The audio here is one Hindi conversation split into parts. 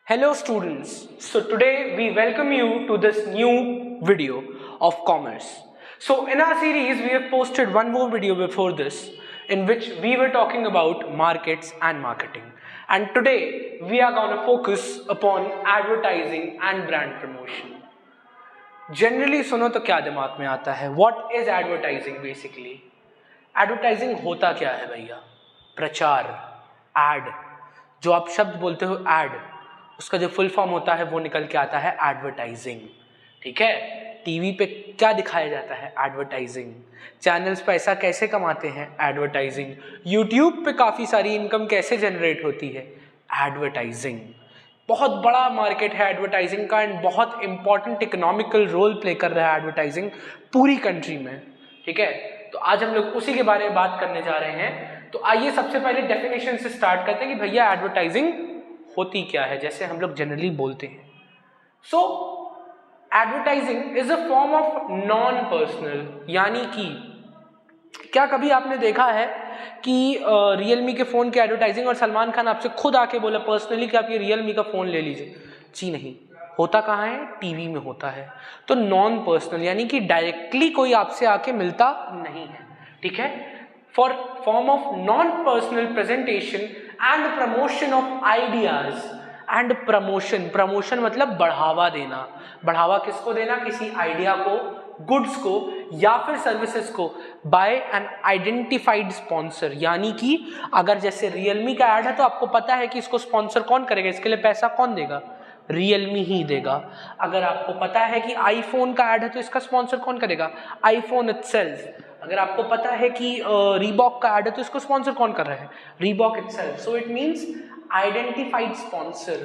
Hello students, so today we welcome you to this new video of commerce. So in our series we have posted one more video before this in which we were talking about markets and marketing, and today we are going to focus upon advertising and brand promotion. Generally सुनो तो क्या दिमाग में आता है, what is advertising basically? Advertising होता क्या है भैया? प्रचार, ad, जो आप शब्द बोलते हो ad, उसका जो फुल फॉर्म होता है वो निकल के आता है एडवर्टाइजिंग. ठीक है, टीवी पे क्या दिखाया जाता है? एडवर्टाइजिंग. चैनल्स पैसा कैसे कमाते हैं? एडवर्टाइजिंग. यूट्यूब पे काफ़ी सारी इनकम कैसे जनरेट होती है? एडवर्टाइजिंग. बहुत बड़ा मार्केट है एडवर्टाइजिंग का एंड बहुत इंपॉर्टेंट इकोनॉमिकल रोल प्ले कर रहा है एडवर्टाइजिंग पूरी कंट्री में. ठीक है, तो आज हम लोग उसी के बारे में बात करने जा रहे हैं. तो आइए सबसे पहले डेफिनेशन से स्टार्ट करते हैं कि भैया एडवर्टाइजिंग होती क्या है, जैसे हम लोग जनरली बोलते हैं. So advertising is a form of non personal, यानी कि क्या कभी आपने देखा है कि रियलमी के फ़ोन की एडवर्टाइजिंग और सलमान खान आपसे खुद आके बोला पर्सनली कि आप ये रियलमी का फ़ोन ले लीजिए? जी नहीं. होता कहाँ है? टीवी में होता है. तो नॉन पर्सनल यानी कि डायरेक्टली कोई आपसे आके मिलता नहीं है. ठीक है, for form of non personal presentation and promotion of ideas. And promotion मतलब बढ़ावा देना. बढ़ावा किसको देना? किसी आइडिया को, गुड्स को या फिर सर्विसेज को बाय एन आइडेंटिफाइड स्पॉन्सर. यानी कि अगर जैसे रियलमी का ऐड है तो आपको पता है कि इसको स्पॉन्सर कौन करेगा, इसके लिए पैसा कौन देगा? रियलमी ही देगा. अगर आपको पता है कि आईफोन का ऐड है तो इसका स्पॉन्सर कौन करेगा? IPhone itself. अगर आपको पता है कि रीबॉक का ऐड है तो इसको स्पॉन्सर कौन कर रहा है? Reebok itself. So it means identified sponsor.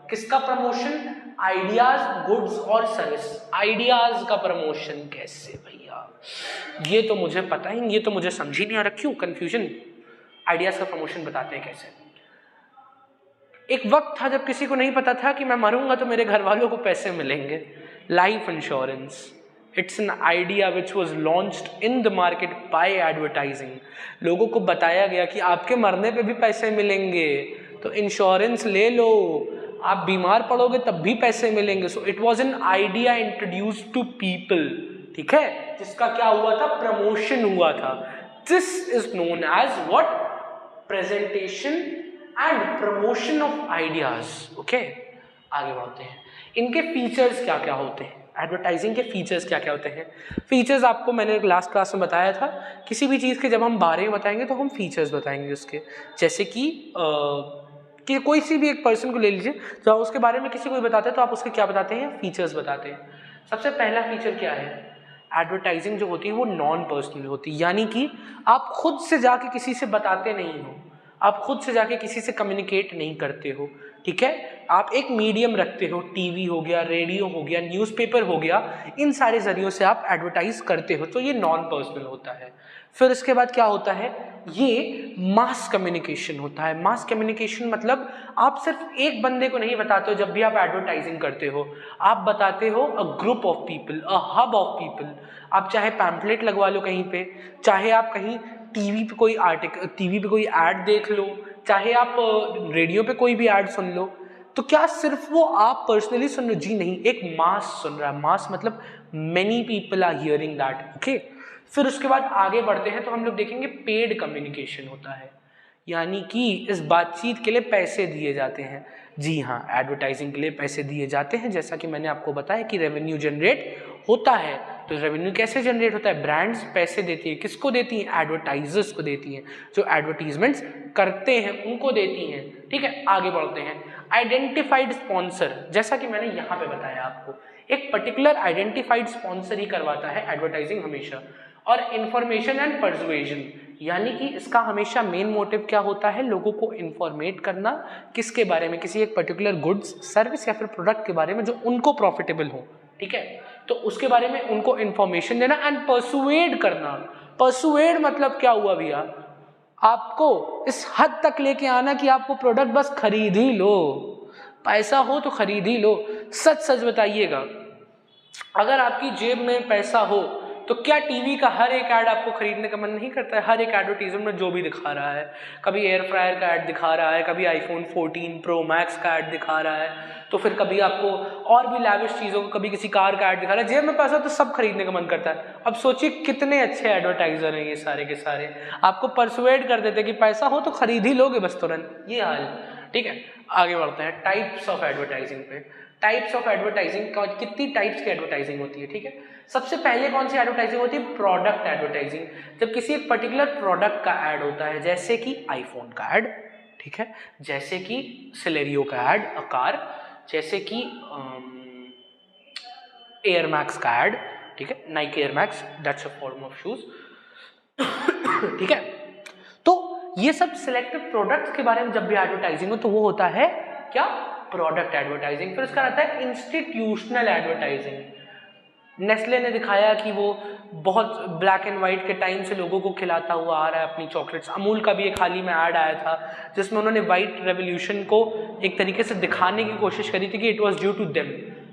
किसका प्रमोशन? आइडियाज, गुड्स और सर्विस. आइडियाज का प्रमोशन कैसे भैया? ये तो मुझे पता ही नहीं, ये तो मुझे समझ ही नहीं आ रहा. क्यों कंफ्यूजन? आइडियाज का प्रमोशन बताते हैं कैसे. एक वक्त था जब किसी को नहीं पता था कि मैं मरूंगा तो मेरे घर वालों को पैसे मिलेंगे. Life insurance, it's an idea which was launched in the market by advertising. लोगों को बताया गया कि आपके मरने पे भी पैसे मिलेंगे, तो इंश्योरेंस ले लो, आप बीमार पड़ोगे तब भी पैसे मिलेंगे. So it was an idea introduced to people. ठीक है, जिसका क्या हुआ था? प्रमोशन हुआ था. This is known as what? Presentation and promotion of ideas. Okay, आगे बढ़ते हैं. इनके फीचर्स क्या क्या होते हैं? एडवर्टाइजिंग के फीचर्स क्या क्या होते हैं? फीचर्स आपको मैंने लास्ट क्लास में बताया था. किसी भी चीज़ के जब हम बारे में बताएंगे तो हम फीचर्स बताएंगे उसके. जैसे कि कोई सी भी एक पर्सन को ले लीजिए, जब आप उसके बारे में किसी को भी बताते हैं तो आप उसके क्या बताते हैं? फीचर्स बताते हैं. सबसे पहला फीचर क्या है? एडवर्टाइजिंग जो होती है वो नॉन पर्सनल होती है. यानी कि आप खुद से जाके किसी से बताते नहीं हो, आप खुद से जाके किसी से कम्युनिकेट नहीं करते हो. ठीक है, आप एक मीडियम रखते हो. टीवी हो गया, रेडियो हो गया, न्यूज़पेपर हो गया, इन सारे जरियों से आप एडवर्टाइज करते हो. तो ये नॉन पर्सनल होता है. फिर इसके बाद क्या होता है? ये मास कम्युनिकेशन होता है. मास कम्युनिकेशन मतलब आप सिर्फ एक बंदे को नहीं बताते हो. जब भी आप एडवर्टाइजिंग करते हो आप बताते हो a group of people, a hub of people. आप चाहे पैम्पलेट लगवा लो कहीं पे, चाहे आप कहीं टीवी पे कोई ऐड देख लो, चाहे आप रेडियो पे कोई भी ऐड सुन लो, तो क्या सिर्फ वो आप पर्सनली सुन लो? जी नहीं, एक मास सुन रहा है. मास मतलब many people are hearing that. Okay, फिर उसके बाद आगे बढ़ते हैं तो हम लोग देखेंगे पेड कम्युनिकेशन होता है. यानी कि इस बातचीत के लिए पैसे दिए जाते हैं. जी हाँ, एडवर्टाइजिंग के लिए पैसे दिए जाते हैं. जैसा कि मैंने आपको बताया कि रेवेन्यू जनरेट होता है. तो रेवेन्यू कैसे जनरेट होता है? ब्रांड्स पैसे देती है. किसको देती हैं? एडवर्टाइजर्स को देती हैं. जो एडवर्टीजमेंट्स करते हैं उनको देती हैं. ठीक है, आगे बढ़ते हैं. आइडेंटिफाइड स्पॉन्सर, जैसा कि मैंने यहाँ पे बताया आपको, एक पर्टिकुलर आइडेंटिफाइड स्पॉन्सर ही करवाता है एडवर्टाइजिंग हमेशा. और इंफॉर्मेशन एंड परसुएजन, यानी कि इसका हमेशा मेन मोटिव क्या होता है? लोगों को इन्फॉर्मेट करना. किसके बारे में? किसी एक पर्टिकुलर गुड्स, सर्विस या फिर प्रोडक्ट के बारे में जो उनको प्रॉफिटेबल हो. ठीक है, तो उसके बारे में उनको इन्फॉर्मेशन देना. एंड परसुएड करना. परसुएड मतलब क्या हुआ भैया? आपको इस हद तक लेके आना कि आपको प्रोडक्ट बस खरीद ही लो. पैसा हो तो खरीद ही लो. सच सच बताइएगा, अगर आपकी जेब में पैसा हो तो क्या टीवी का हर एक ऐड आपको खरीदने का मन नहीं करता है? हर एक एडवर्टीजमेंट में जो भी दिखा रहा है, कभी एयर फ्रायर का ऐड दिखा रहा है, कभी आईफोन 14 प्रो मैक्स का ऐड दिखा रहा है, तो फिर कभी आपको और भी लैविश चीज़ों को, कभी किसी कार का ऐड दिखा रहा है। जेब में पैसा तो सब खरीदने का मन करता है। अब सोचिए कितने अच्छे एडवर्टाइजर हैं ये सारे के सारे, आपको परसुएड कर देते कि पैसा हो तो खरीद ही लोगे बस तुरंत, ये हाल। ठीक है, आगे बढ़ते हैं टाइप्स ऑफ एडवर्टाइजिंग पे। टाइप्स ऑफ एडवर्टाइजिंग, कितनी टाइप्स की एडवर्टाइजिंग होती है? ठीक है, सबसे पहले कौन सी एडवर्टाइजिंग होती है? Product advertising. जब किसी एक पर्टिकुलर प्रोडक्ट का ऐड होता है, जैसे कि आईफोन का ऐड, ठीक है, जैसे कि सिलेरियो का ऐड, अ कार, जैसे कि एयर मैक्स का ऐड, ठीक है, Nike air max, that's a form of shoes. ठीक है, तो ये सब सिलेक्टिव प्रोडक्ट्स के बारे में जब भी एडवर्टाइजिंग हो तो वो होता है क्या? Product advertising. फिर उसका आता है इंस्टीट्यूशनल एडवर्टाइजिंग। नेस्ले ने दिखाया कि वो बहुत ब्लैक एंड व्हाइट के टाइम से लोगों को खिलाता हुआ आ रहा है अपनी चॉकलेट्स। अमूल का भी एक हाल ही में ऐड आया था जिसमें उन्होंने व्हाइट रेवोल्यूशन को एक तरीके से दिखाने की कोशिश करी थी कि it was due to them.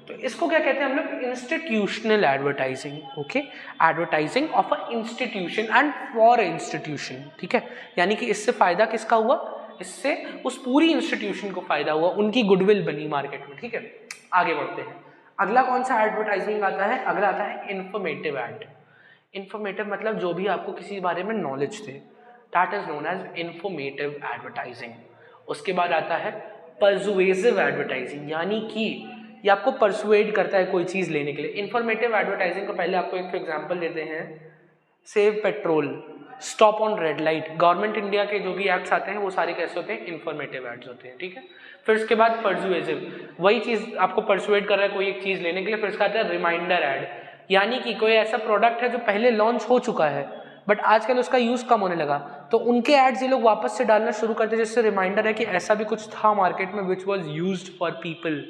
तो इसको क्या कहते हैं हम लोग? Institutional advertising. Okay, advertising of a institution and for institution. ठीक है, यानी कि इससे फायदा किसका हुआ? इससे उस पूरी इंस्टीट्यूशन को फायदा हुआ, उनकी गुडविल बनी मार्केट में। ठीक है, आगे बढ़ते हैं। अगला कौन सा एडवर्टाइजिंग आता है? अगला आता है इंफॉर्मेटिव एड। इंफॉर्मेटिव मतलब जो भी आपको किसी बारे में नॉलेज दे, that is known as informative advertising. उसके बाद आता है परसुएसिव एडवर्टाइजिंग, यानी कि ये आपको परसुएड करता है कोई चीज़ लेने के लिए। इंफॉर्मेटिव एडवर्टाइजिंग को पहले आपको एक एग्जांपल देते हैं। Save petrol, stop on red light, government India के जो भी एक्ट्स आते हैं वो सारे कैसे होते हैं? इंफॉर्मेटिव एड्स होते हैं। ठीक है, फिर उसके बाद परसुएसिव, वही चीज़ आपको परसुएड कर रहा है कोई एक चीज़ लेने के लिए। फिर उसका आता है रिमाइंडर एड, यानी कि कोई ऐसा प्रोडक्ट है जो पहले लॉन्च हो चुका है बट आजकल उसका यूज़ कम होने लगा, तो उनके एड्स ये लोग वापस से डालना शुरू करते हैं, जिससे रिमाइंडर है कि ऐसा भी कुछ था मार्केट में which was used for people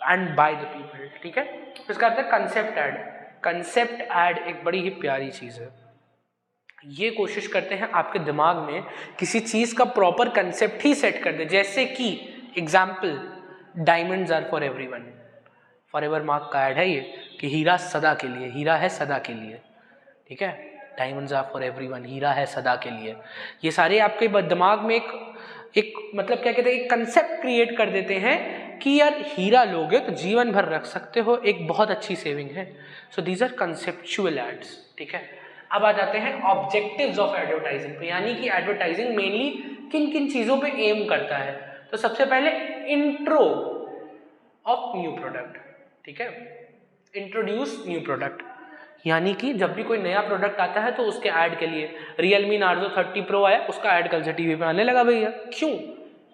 and by the people. ठीक है, फिर उसका आता है कंसेप्ट एड। कंसेप्ट एड एक बड़ी ही प्यारी चीज़ है। ये कोशिश करते हैं आपके दिमाग में किसी चीज़ का प्रॉपर कंसेप्ट ही सेट कर दे। जैसे कि example, diamonds are for everyone, forever mark का ऐड है ये कि हीरा सदा के लिए, हीरा है सदा के लिए। ठीक है, डायमंड्स आर फॉर एवरीवन, हीरा है सदा के लिए। ये सारे आपके दिमाग में एक मतलब क्या कहते हैं, एक कंसेप्ट क्रिएट कर देते हैं कि यार हीरा लोगे तो जीवन भर रख सकते हो, एक बहुत अच्छी सेविंग है। So these are conceptual ads. ठीक है, अब आ जाते हैं ऑब्जेक्टिव्स ऑफ एडवर्टाइजिंग पे, यानी कि एडवर्टाइजिंग मेनली किन किन चीज़ों पे एम करता है। तो सबसे पहले इंट्रो ऑफ न्यू प्रोडक्ट। ठीक है, इंट्रोड्यूस न्यू प्रोडक्ट, यानी कि जब भी कोई नया प्रोडक्ट आता है तो उसके ऐड के लिए Realme Narzo 30 Pro आया, उसका ऐड कल से टीवी पे आने लगा भैया। क्यों?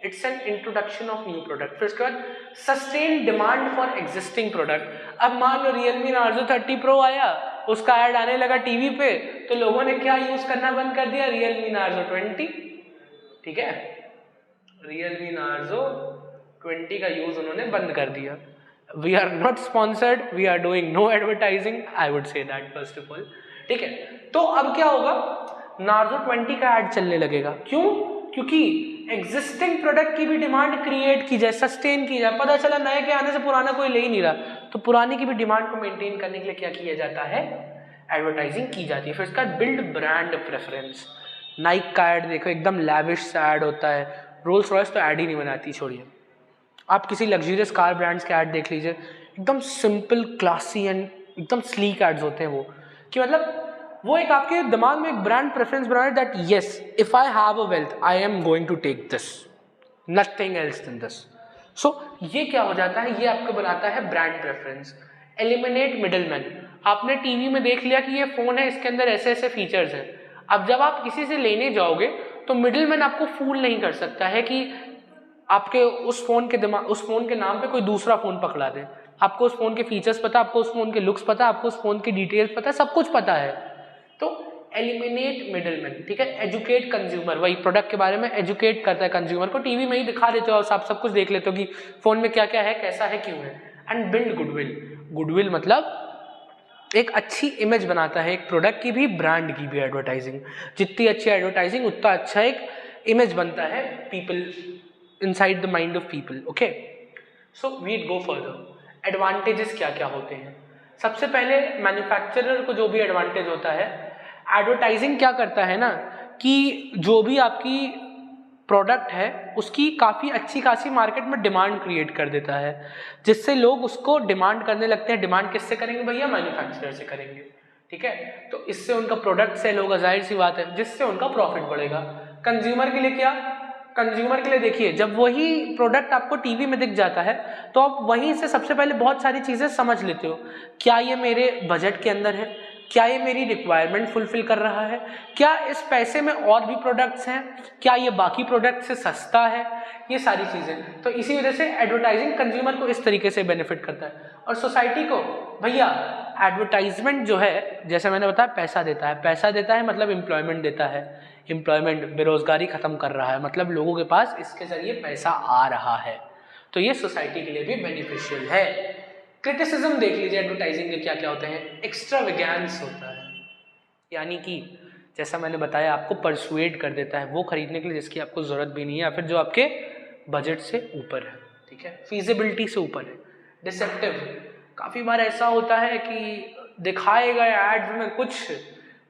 It's an introduction of new product. फिर उसके बाद sustain demand for existing product. अब मान लो Realme Narzo 30 Pro आया, उसका ऐड आने लगा टीवी पे, तो लोगों ने क्या यूज करना बंद कर दिया? Realme Narzo 20। ठीक है, Realme Narzo 20 का यूज उन्होंने बंद कर दिया। We are not sponsored, we are doing no advertising, I would say that first of all. ठीक है, तो अब क्या होगा? Narzo 20 का ऐड चलने लगेगा। क्यों? क्योंकि एग्जिस्टिंग प्रोडक्ट की भी डिमांड क्रिएट की जाए, सस्टेन की जाए। पता चला नए के आने से पुराना कोई ले ही नहीं रहा, तो पुरानी की भी डिमांड को मेंटेन करने के लिए क्या किया जाता है? एडवर्टाइजिंग की जाती है। फिर इसका बिल्ड ब्रांड प्रेफरेंस। नाइक का ऐड देखो, एकदम लैविश सा ऐड होता है। रोल्स रॉयस तो ऐड ही नहीं बनाती, छोड़िए। आप किसी लग्जरियस कार ब्रांड्स के ऐड देख लीजिए, एकदम सिंपल, क्लासी एंड एकदम स्लीक एड्स होते हैं वो, कि मतलब वो एक आपके दिमाग में एक ब्रांड प्रेफरेंस बना है that yes, if I have a wealth I am going to take this, nothing else then this. So ये क्या हो जाता है? ये आपको बनाता है ब्रांड प्रेफरेंस। Eliminate middleman. आपने टीवी में देख लिया कि ये फोन है, इसके अंदर ऐसे ऐसे फीचर्स हैं। अब जब आप किसी से लेने जाओगे तो मिडलमैन आपको फूल नहीं कर सकता है कि आपके उस फोन के नाम पे कोई दूसरा फोन पकड़ा दे। आपको उस फोन के फीचर्स पता, आपको उस फोन के लुक्स पता, आपको उस फोन की डिटेल्स पता, सब कुछ पता है। तो एलिमिनेट मिडलमैन। ठीक है, एजुकेट कंज्यूमर, वही प्रोडक्ट के बारे में एजुकेट करता है कंज्यूमर को। टीवी में ही दिखा देते हो, आप सब कुछ देख लेते हो कि फोन में क्या क्या है, कैसा है, क्यों है। And build goodwill. गुडविल मतलब एक अच्छी इमेज बनाता है एक प्रोडक्ट की भी, ब्रांड की भी। एडवर्टाइजिंग जितनी अच्छी एडवर्टाइजिंग उतना अच्छा एक इमेज बनता है people, inside the mind of people. Okay, so we'd go further. Advantages क्या क्या होते हैं? सबसे पहले मैन्युफैक्चरर को जो भी एडवांटेज होता है, एडवर्टाइजिंग क्या करता है ना कि जो भी आपकी प्रोडक्ट है उसकी काफ़ी अच्छी खासी मार्केट में डिमांड क्रिएट कर देता है, जिससे लोग उसको डिमांड करने लगते हैं। डिमांड किससे करेंगे भैया? मैन्युफैक्चरर से करेंगे, ठीक है। तो इससे उनका प्रोडक्ट सेल होगा, जाहिर सी बात है, जिससे उनका प्रॉफिट बढ़ेगा। कंज्यूमर के लिए क्या? कंज्यूमर के लिए देखिए, जब वही प्रोडक्ट आपको टीवी में दिख जाता है तो आप वहीं से सबसे पहले बहुत सारी चीज़ें समझ लेते हो। क्या ये मेरे बजट के अंदर है? क्या ये मेरी रिक्वायरमेंट फुलफिल कर रहा है? क्या इस पैसे में और भी प्रोडक्ट्स हैं? क्या ये बाकी प्रोडक्ट से सस्ता है? ये सारी चीज़ें। तो इसी वजह से एडवर्टाइजिंग कंज्यूमर को इस तरीके से बेनिफिट करता है। और सोसाइटी को भैया एडवर्टाइजमेंट जो है, जैसे मैंने बताया, पैसा देता है। पैसा देता है मतलब एम्प्लॉयमेंट देता है। एम्प्लॉयमेंट, बेरोजगारी खत्म कर रहा है, मतलब लोगों के पास इसके जरिए पैसा आ रहा है। तो ये सोसाइटी के लिए भी बेनिफिशियल है। क्रिटिसिज्म देख लीजिए एडवर्टाइजिंग के क्या क्या होते हैं। एक्स्ट्रावेगेंस होता है, यानी कि जैसा मैंने बताया आपको परसुएड कर देता है वो खरीदने के लिए जिसकी आपको ज़रूरत भी नहीं है, या फिर जो आपके बजट से ऊपर है, ठीक है, फीजिबिलिटी से ऊपर है। डिसेप्टिव, काफ़ी बार ऐसा होता है कि दिखाएगा एड्स में कुछ,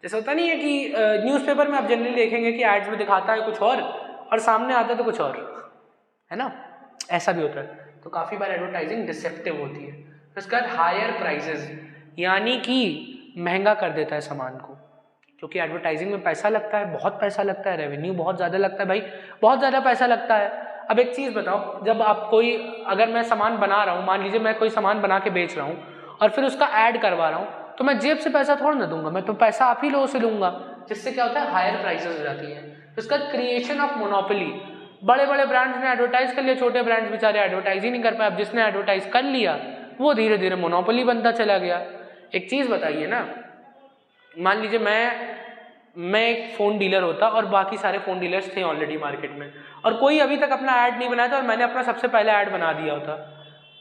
जैसे होता नहीं है कि न्यूज़पेपर में आप जनरली देखेंगे कि एड्स में दिखाता है कुछ और सामने आता है तो कुछ और, है ना, ऐसा भी होता है। तो काफ़ी बार एडवर्टाइजिंग डिसेप्टिव होती है। उसका हायर प्राइसेस, यानी कि महंगा कर देता है सामान को, क्योंकि एडवर्टाइजिंग में पैसा लगता है, बहुत पैसा लगता है, रेवेन्यू बहुत ज़्यादा लगता है भाई, बहुत ज़्यादा पैसा लगता है। अब एक चीज़ बताओ, जब आप कोई, अगर मैं सामान बना रहा हूँ, मान लीजिए मैं कोई सामान बना के बेच रहा हूँ और फिर उसका ऐड करवा रहा हूँ, तो मैं जेब से पैसा थोड़ा ना दूंगा, मैं तो पैसा आप ही लोगों से लूँगा, जिससे क्या होता है, हायर प्राइसेस हो जाती हैं। उसका क्रिएशन ऑफ मोनोपोली, बड़े बड़े ब्रांड्स ने एडवर्टाइज कर लिया, छोटे ब्रांड्स बेचारे एडवर्टाइज ही नहीं कर पाए। अब जिसने एडवर्टाइज कर लिया वो धीरे धीरे मोनोपोली बनता चला गया। एक चीज़ बताइए ना, मान लीजिए मैं एक फ़ोन डीलर होता और बाकी सारे फ़ोन डीलर्स थे ऑलरेडी मार्केट में, और कोई अभी तक अपना ऐड नहीं बनाया था और मैंने अपना सबसे पहला ऐड बना दिया होता,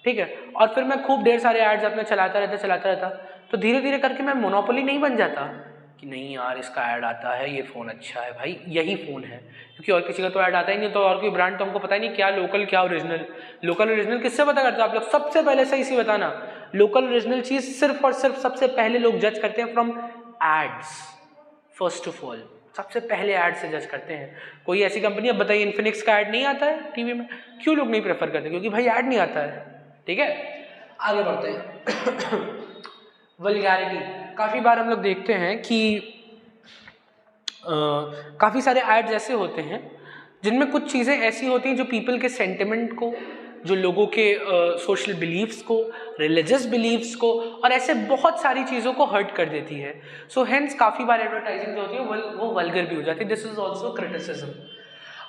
ठीक है, और फिर मैं खूब ढेर सारे ऐड्स अपने चलाता रहता, तो धीरे धीरे करके मैं मोनोपोली नहीं बन जाता कि नहीं यार इसका ऐड आता है, ये फ़ोन अच्छा है भाई, यही फ़ोन है, क्योंकि और किसी का तो ऐड आता ही नहीं, तो और कोई ब्रांड तो हमको पता ही नहीं क्या लोकल क्या ओरिजिनल। लोकल ओरिजिनल किससे पता करते हो आप लोग? सबसे पहले सही सी बताना, लोकल ओरिजिनल चीज़ सिर्फ और सिर्फ सबसे पहले लोग जज करते हैं from ads. First of all सबसे पहले ऐड से जज करते हैं। कोई ऐसी कंपनी, अब बताइए इन्फिनिक्स का ऐड नहीं आता है टीवी में, क्यों लोग नहीं प्रेफर करते? क्योंकि भाई ऐड नहीं आता है, ठीक है। आगे बढ़ते हैं। वल्गैरिटी, काफ़ी बार हम लोग देखते हैं कि काफ़ी सारे ऐड्स ऐसे होते हैं जिनमें कुछ चीज़ें ऐसी होती हैं जो पीपल के सेंटिमेंट को, जो लोगों के सोशल बिलीव्स को, रिलीजियस बिलीव्स को, और ऐसे बहुत सारी चीज़ों को हर्ट कर देती है। सो हेंस काफ़ी बार एडवर्टाइजिंग जो होती है वो वल्गर भी हो जाती है। This is also criticism.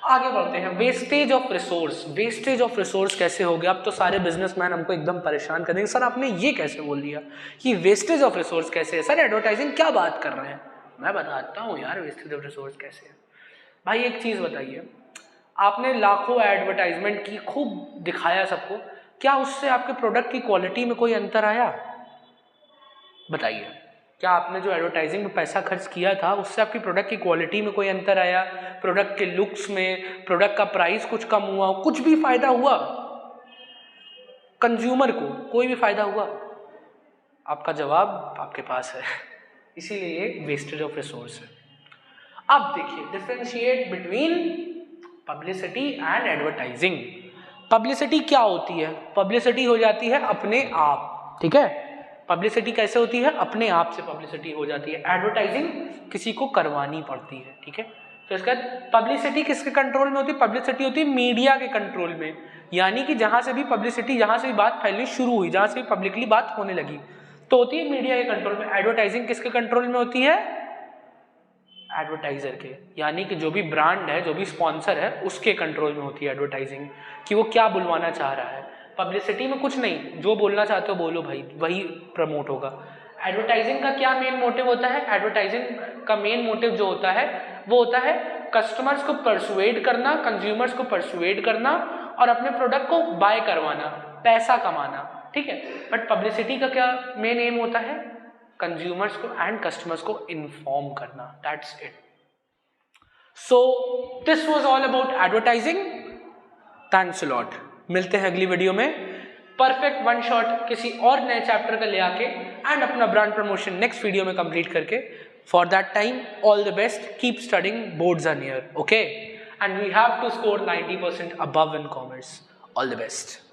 आगे बढ़ते हैं, wastage of resource. Wastage of resource कैसे हो गया? अब तो सारे बिजनेसमैन हमको एकदम परेशान कर देंगे, सर आपने ये कैसे बोल दिया कि वेस्टेज ऑफ रिसोर्स कैसे है? सर एडवर्टाइजिंग क्या बात कर रहे हैं? मैं बताता हूँ यार वेस्टेज ऑफ रिसोर्स कैसे है। भाई एक चीज़ बताइए, आपने लाखों एडवर्टाइजमेंट की, खूब दिखाया सबको, क्या उससे आपके प्रोडक्ट की क्वालिटी में कोई अंतर आया? बताइए, क्या आपने जो एडवर्टाइजिंग में पैसा खर्च किया था उससे आपकी प्रोडक्ट की क्वालिटी में कोई अंतर आया? प्रोडक्ट के लुक्स में, प्रोडक्ट का प्राइस कुछ कम हुआ, कुछ भी फायदा हुआ कंज्यूमर को? कोई भी फायदा हुआ? आपका जवाब आपके पास है। इसीलिए ये वेस्टेज ऑफ रिसोर्स है। अब देखिए, differentiate between publicity and advertising. Publicity क्या होती है? पब्लिसिटी हो जाती है अपने आप, ठीक है। पब्लिसिटी कैसे होती है? अपने आप से पब्लिसिटी हो जाती है। एडवर्टाइजिंग किसी को करवानी पड़ती है, ठीक है। तो इसका पब्लिसिटी किसके कंट्रोल में होती है? पब्लिसिटी होती है मीडिया के कंट्रोल में, यानी कि जहां से भी पब्लिसिटी, जहां से भी बात फैलनी शुरू हुई, जहां से भी पब्लिकली बात होने लगी, तो होती है मीडिया के कंट्रोल में। एडवर्टाइजिंग किसके कंट्रोल में होती है? एडवर्टाइजर के, यानी कि जो भी ब्रांड है, जो भी स्पॉन्सर है, उसके कंट्रोल में होती है एडवर्टाइजिंग, कि वो क्या बुलवाना चाह रहा है। पब्लिसिटी में कुछ नहीं, जो बोलना चाहते हो बोलो भाई, वही प्रमोट होगा। एडवर्टाइजिंग का क्या मेन मोटिव होता है? एडवर्टाइजिंग का मेन मोटिव जो होता है वो होता है कस्टमर्स को परसुएड करना, कंज्यूमर्स को परसुएड करना और अपने प्रोडक्ट को बाय करवाना, पैसा कमाना, ठीक है। बट पब्लिसिटी का क्या मेन एम होता है? कंज्यूमर्स को एंड कस्टमर्स को इन्फॉर्म करना। That's it. So this was all about advertising. Thanks a lot. मिलते हैं अगली वीडियो में परफेक्ट वन शॉट किसी और नए चैप्टर का ले आके एंड अपना ब्रांड प्रमोशन नेक्स्ट वीडियो में कंप्लीट करके. For that time all the best, keep studying, boards are near, okay, and we have to score 90% above in commerce. All the best.